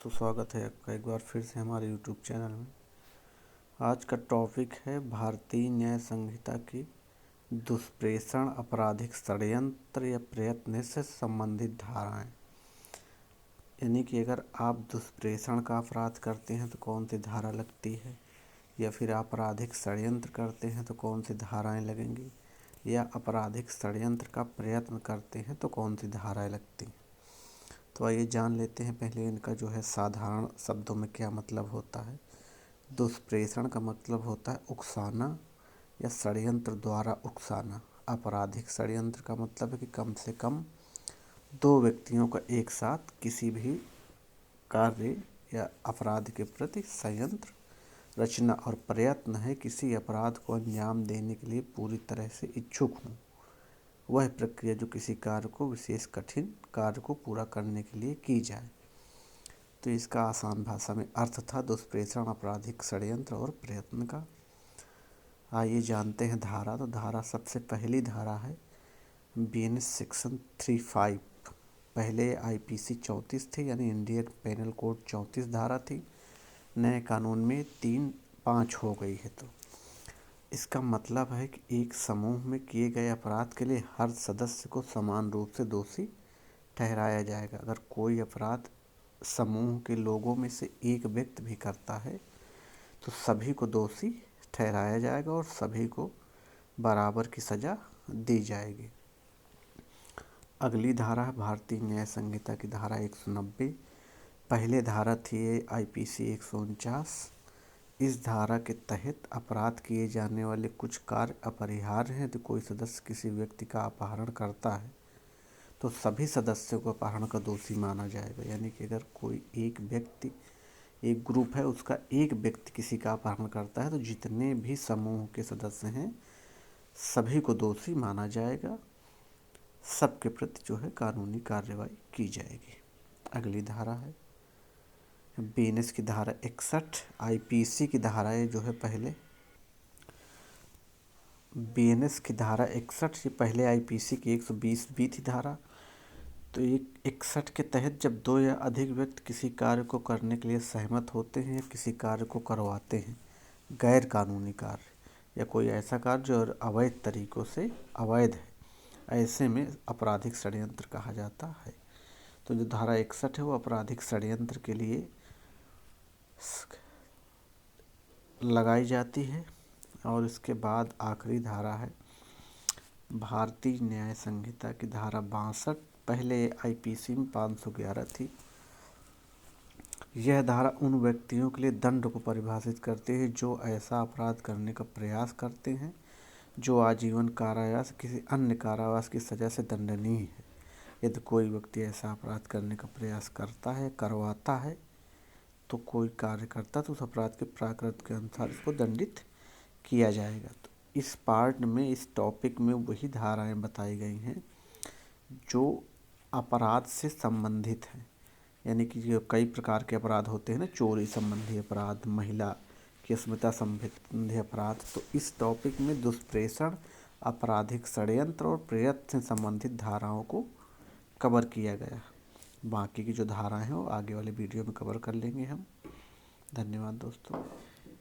दोस्तों, स्वागत है आपका एक बार फिर से हमारे यूट्यूब चैनल में। आज का टॉपिक है भारतीय न्याय संहिता की दुष्प्रेषण, आपराधिक षड्यंत्र या प्रयत्न से संबंधित धाराएं। यानी कि अगर आप दुष्प्रेषण का अपराध करते हैं तो कौन सी धारा लगती है, या फिर आपराधिक षड्यंत्र करते हैं तो कौन सी धाराएं लगेंगी, या आपराधिक षड्यंत्र का प्रयत्न करते हैं तो कौन सी धाराएं लगती हैं। तो आइए जान लेते हैं पहले इनका जो है साधारण शब्दों में क्या मतलब होता है। दुष्प्रेषण का मतलब होता है उकसाना या षड्यंत्र द्वारा उकसाना। आपराधिक षड्यंत्र का मतलब है कि कम से कम दो व्यक्तियों का एक साथ किसी भी कार्य या अपराध के प्रति षड्यंत्र रचना और प्रयत्न है किसी अपराध को अंजाम देने के लिए पूरी तरह से इच्छुक हूँ। वह प्रक्रिया जो किसी कार्य को, विशेष कठिन कार्य को पूरा करने के लिए की जाए। तो इसका आसान भाषा में अर्थ था दुष्प्रेषण, आपराधिक षड्यंत्र और प्रयत्न का। आइए जानते हैं धारा। तो धारा, सबसे पहली धारा है बीएनएस सेक्शन 35। पहले आईपीसी 34 थी, यानी इंडियन पेनल कोड 34 धारा थी। नए कानून में 3-5 हो गई है। तो इसका मतलब है कि एक समूह में किए गए अपराध के लिए हर सदस्य को समान रूप से दोषी ठहराया जाएगा। अगर कोई अपराध समूह के लोगों में से एक व्यक्ति भी करता है तो सभी को दोषी ठहराया जाएगा और सभी को बराबर की सज़ा दी जाएगी। अगली धारा है भारतीय न्याय संहिता की धारा 190। पहले धारा थी आईपीसी 149। इस धारा के तहत अपराध किए जाने वाले कुछ कार्य अपरिहार्य हैं। तो कोई सदस्य किसी व्यक्ति का अपहरण करता है तो सभी सदस्यों को अपहरण का दोषी माना जाएगा। यानी कि अगर कोई एक व्यक्ति, एक ग्रुप है, उसका एक व्यक्ति किसी का अपहरण करता है तो जितने भी समूह के सदस्य हैं सभी को दोषी माना जाएगा। सबके प्रति जो है कानूनी कार्रवाई की जाएगी। अगली धारा है बीएनएस की धारा 61। आईपीसी की धाराएं जो है पहले बीएनएस की धारा 61 से पहले आईपीसी की 120 भी थी धारा। तो 61 के तहत जब दो या अधिक व्यक्ति किसी कार्य को करने के लिए सहमत होते हैं या किसी कार्य को करवाते हैं, गैर कानूनी कार्य या कोई ऐसा कार्य जो अवैध तरीकों से अवैध है, ऐसे में आपराधिक षड्यंत्र कहा जाता है। तो जो धारा 61 है वो आपराधिक षड्यंत्र के लिए लगाई जाती है। और इसके बाद आखिरी धारा है भारतीय न्याय संहिता की धारा 62। पहले आईपीसी में 511 थी। यह धारा उन व्यक्तियों के लिए दंड को परिभाषित करती है जो ऐसा अपराध करने का प्रयास करते हैं जो आजीवन कारावास किसी अन्य कारावास की सज़ा से दंडनीय है। यदि कोई व्यक्ति ऐसा अपराध करने का प्रयास करता है, करवाता है, तो कोई कार्य करता तो उस अपराध के प्राकृत के अनुसार इसको दंडित किया जाएगा। तो इस पार्ट में, इस टॉपिक में वही धाराएं बताई गई हैं जो अपराध से संबंधित हैं। यानी कि जो कई प्रकार के अपराध होते हैं ना, चोरी संबंधी अपराध, महिला की अस्मिता संबंधी अपराध। तो इस टॉपिक में दुष्प्रेषण, आपराधिक षड्यंत्र और प्रयत्न से संबंधित धाराओं को कवर किया गया। बाकी की जो धाराएं हैं वो आगे वाले वीडियो में कवर कर लेंगे हम। धन्यवाद दोस्तों।